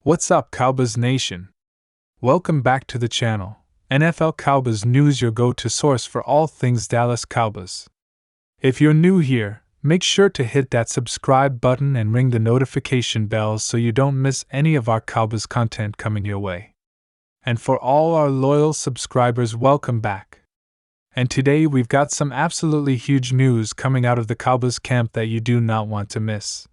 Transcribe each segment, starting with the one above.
What's up, Cowboys Nation? Welcome back to the channel, NFL Cowboys News, your go-to source for all things Dallas Cowboys. If you're new here, make sure to hit that subscribe button and ring the notification bell so you don't miss any of our Cowboys content coming your way. And for all our loyal subscribers, welcome back. And today we've got some absolutely huge news coming out of the Cowboys camp that you do not want to miss.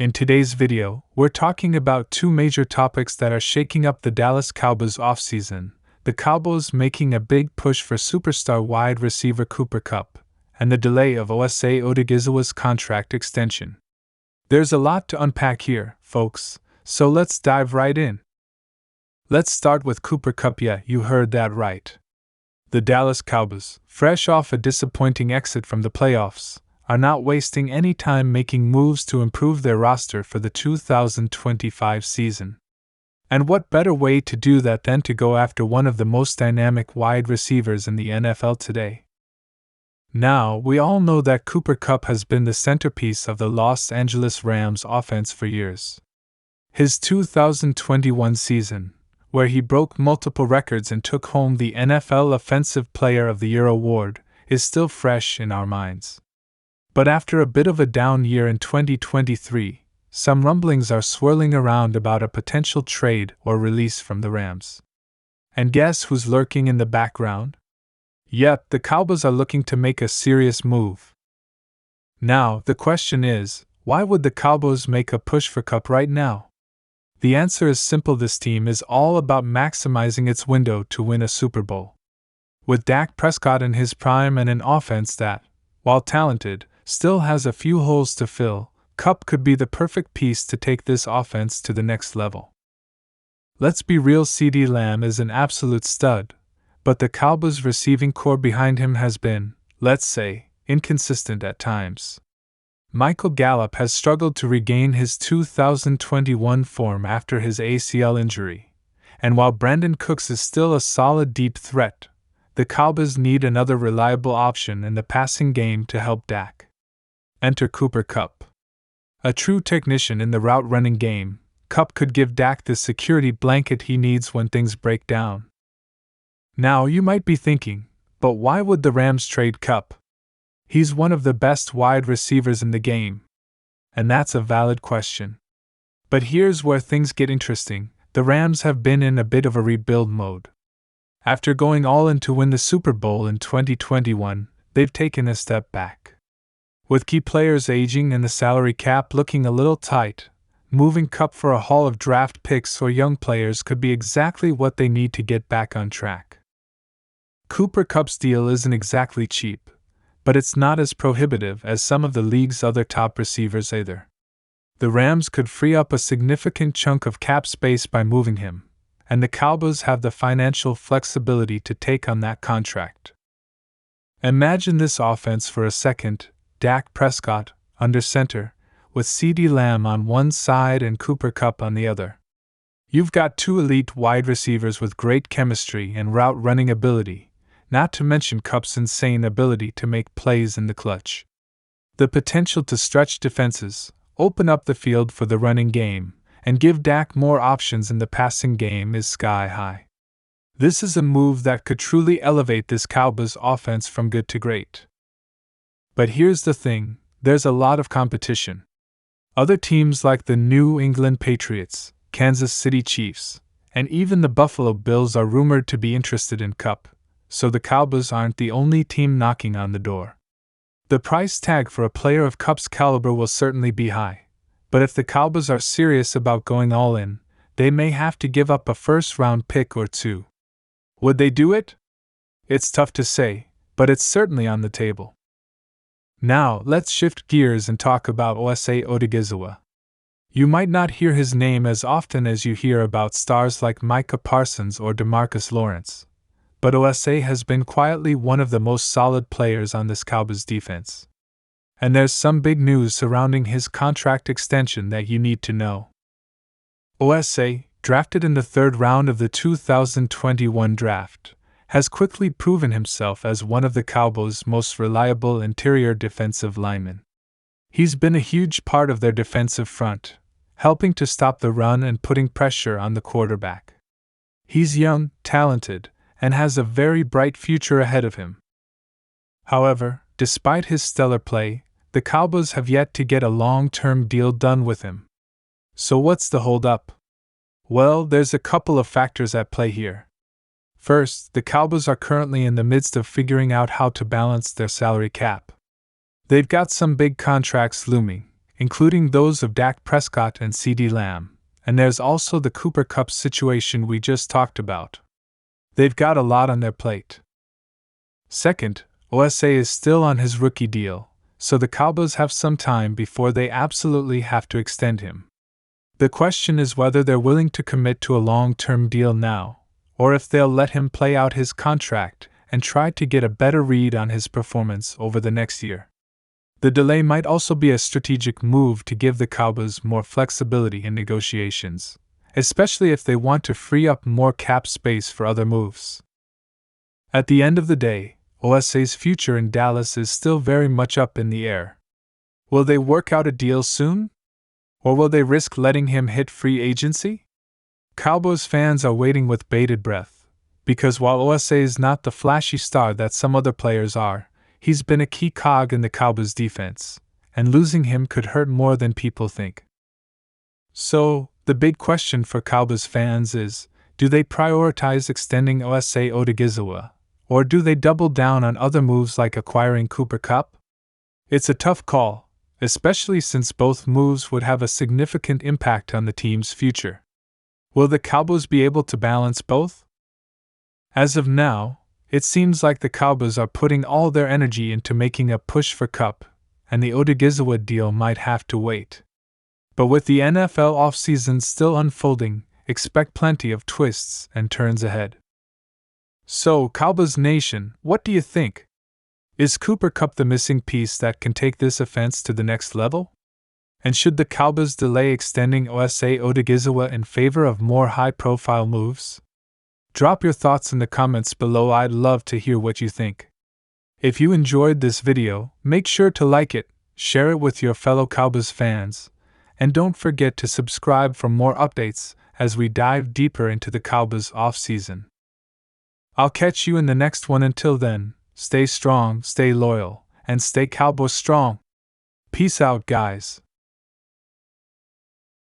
In today's video, we're talking about two major topics that are shaking up the Dallas Cowboys offseason: the Cowboys making a big push for superstar wide receiver Cooper Kupp, and the delay of Osa Odighizuwa's contract extension. There's a lot to unpack here, folks, so let's dive right in. Let's start with Cooper Kupp. Yeah, you heard that right. The Dallas Cowboys, fresh off a disappointing exit from the playoffs, are not wasting any time making moves to improve their roster for the 2025 season. And what better way to do that than to go after one of the most dynamic wide receivers in the NFL today? Now, we all know that Cooper Kupp has been the centerpiece of the Los Angeles Rams offense for years. His 2021 season, where he broke multiple records and took home the NFL Offensive Player of the Year award, is still fresh in our minds. But after a bit of a down year in 2023, some rumblings are swirling around about a potential trade or release from the Rams. And guess who's lurking in the background? Yep, the Cowboys are looking to make a serious move. Now, the question is, why would the Cowboys make a push for Kupp right now? The answer is simple: this team is all about maximizing its window to win a Super Bowl. With Dak Prescott in his prime and an offense that, while talented, still has a few holes to fill, Kupp could be the perfect piece to take this offense to the next level. Let's be real, CeeDee Lamb is an absolute stud, but the Cowboys' receiving core behind him has been, let's say, inconsistent at times. Michael Gallup has struggled to regain his 2021 form after his ACL injury, and while Brandon Cooks is still a solid deep threat, the Cowboys need another reliable option in the passing game to help Dak. Enter Cooper Kupp. A true technician in the route-running game, Kupp could give Dak the security blanket he needs when things break down. Now you might be thinking, but why would the Rams trade Kupp? He's one of the best wide receivers in the game. And that's a valid question. But here's where things get interesting: the Rams have been in a bit of a rebuild mode. After going all in to win the Super Bowl in 2021, they've taken a step back. With key players aging and the salary cap looking a little tight, moving Kupp for a haul of draft picks or young players could be exactly what they need to get back on track. Cooper Kupp's deal isn't exactly cheap, but it's not as prohibitive as some of the league's other top receivers either. The Rams could free up a significant chunk of cap space by moving him, and the Cowboys have the financial flexibility to take on that contract. Imagine this offense for a second: Dak Prescott, under center, with CeeDee Lamb on one side and Cooper Kupp on the other. You've got two elite wide receivers with great chemistry and route-running ability, not to mention Kupp's insane ability to make plays in the clutch. The potential to stretch defenses, open up the field for the running game, and give Dak more options in the passing game is sky high. This is a move that could truly elevate this Cowboys offense from good to great. But here's the thing: there's a lot of competition. Other teams like the New England Patriots, Kansas City Chiefs, and even the Buffalo Bills are rumored to be interested in Kupp, so the Cowboys aren't the only team knocking on the door. The price tag for a player of Kupp's caliber will certainly be high, but if the Cowboys are serious about going all in, they may have to give up a first-round pick or two. Would they do it? It's tough to say, but it's certainly on the table. Now, let's shift gears and talk about Osa Odighizuwa. You might not hear his name as often as you hear about stars like Micah Parsons or DeMarcus Lawrence, but Osa has been quietly one of the most solid players on this Cowboys defense. And there's some big news surrounding his contract extension that you need to know. Osa, drafted in the third round of the 2021 draft, has quickly proven himself as one of the Cowboys' most reliable interior defensive linemen. He's been a huge part of their defensive front, helping to stop the run and putting pressure on the quarterback. He's young, talented, and has a very bright future ahead of him. However, despite his stellar play, the Cowboys have yet to get a long-term deal done with him. So what's the holdup? Well, there's a couple of factors at play here. First, the Cowboys are currently in the midst of figuring out how to balance their salary cap. They've got some big contracts looming, including those of Dak Prescott and CeeDee Lamb, and there's also the Cooper Kupp situation we just talked about. They've got a lot on their plate. Second, Osa is still on his rookie deal, so the Cowboys have some time before they absolutely have to extend him. The question is whether they're willing to commit to a long-term deal now, or if they'll let him play out his contract and try to get a better read on his performance over the next year. The delay might also be a strategic move to give the Cowboys more flexibility in negotiations, especially if they want to free up more cap space for other moves. At the end of the day, Osa's future in Dallas is still very much up in the air. Will they work out a deal soon? Or will they risk letting him hit free agency? Cowboys fans are waiting with bated breath, because while Osa is not the flashy star that some other players are, he's been a key cog in the Cowboys' defense, and losing him could hurt more than people think. So, the big question for Cowboys fans is, do they prioritize extending Osa Odighizuwa, or do they double down on other moves like acquiring Cooper Kupp? It's a tough call, especially since both moves would have a significant impact on the team's future. Will the Cowboys be able to balance both? As of now, it seems like the Cowboys are putting all their energy into making a push for Kupp, and the Odighizuwa deal might have to wait. But with the NFL offseason still unfolding, expect plenty of twists and turns ahead. So, Cowboys Nation, what do you think? Is Cooper Kupp the missing piece that can take this offense to the next level? And should the Cowboys delay extending Osa Odighizuwa in favor of more high-profile moves? Drop your thoughts in the comments below. I'd love to hear what you think. If you enjoyed this video, make sure to like it, share it with your fellow Cowboys fans, and don't forget to subscribe for more updates as we dive deeper into the Cowboys offseason. I'll catch you in the next one. Until then, stay strong, stay loyal, and stay Cowboys strong. Peace out, guys.